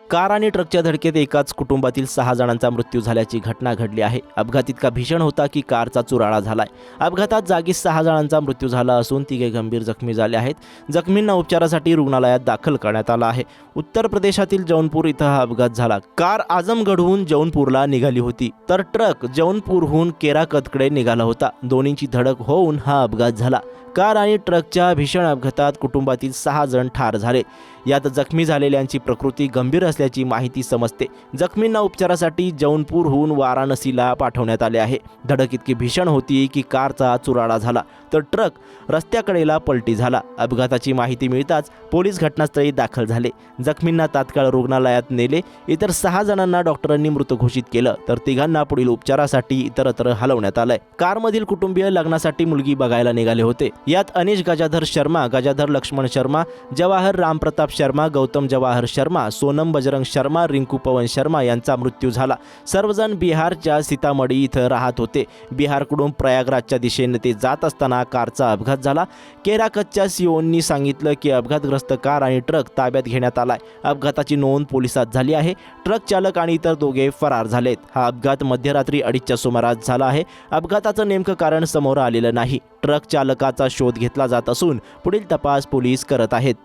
Car आणि ट्रकच्या धडकेत एकाच कुटुंबातील 6 जणांचा मृत्यू झाल्याची घटना घडली आहे। अपघात इतका भीषण होता की कारचा चुराळा झालाय। अपघातात जागीच 6 जणांचा मृत्यू झाला असून 3 गंभीर जखमी झाले आहेत। जखमींना उपचारासाठी रुग्णालयात दाखल करण्यात आलं आहे। उत्तर प्रदेशातील जौनपूर इथं हा अपघात झाला। कार आजमगढहून जौनपूरला निघाली होती, तर ट्रक जौनपूरहून केराकतकडे निघाला होता। दोन्हींची धडक होऊन हा अपघात झाला। कार आणि ट्रकच्या भीषण अपघातात कुटुंबातील 6 जण ठार झाले। यात जखमी झालेल्यांची प्रकृती गंभीर असल्याची माहिती समजते। जखमींना उपचारासाठी जौनपूरहून वाराणसीला पाठवण्यात आले आहे। धडक इतकी भीषण होती की कारचा चुराळा झाला, तर ट्रक रस्त्याकडेला पलटी झाला। अपघाताची माहिती मिळताच पोलीस घटनास्थळी दाखल झाले। जखमींना तात्काळ रुग्णालयात नेले। इतर 6 जणांना डॉक्टरांनी मृत घोषित केलं, तर 3 पुढील उपचारासाठी इतरत्र हलवण्यात आलंय। कारमधील कुटुंबीय लग्नासाठी मुलगी बघायला निघाले होते। यात अनिश गजाधर शर्मा, गजाधर लक्ष्मण शर्मा, जवाहर रामप्रताप शर्मा, गौतम जवाहर शर्मा, सोनम बजरंग शर्मा, रिंकू पवन शर्मा यांचा मृत्यू झाला। सर्वजण बिहारच्या सीतामढी इथं राहत होते। बिहारकडून प्रयागराजच्या दिशेने ते जात असताना कारचा अपघात झाला। केराकतच्या सीओंनी सांगितलं की अपघातग्रस्त कार आणि ट्रक ताब्यात घेण्यात आलाय। अपघाताची नोंद पोलिसात झाली आहे। ट्रक चालक आणि इतर दोघे फरार झालेत। हा अपघात मध्यरात्री 2:30च्या सुमारास झाला आहे। अपघाताचं नेमकं कारण समोर आलेलं नाही। ट्रक चालकाचा शोध घेतला जात असून पुढील तपास पोलीस करत आहेत।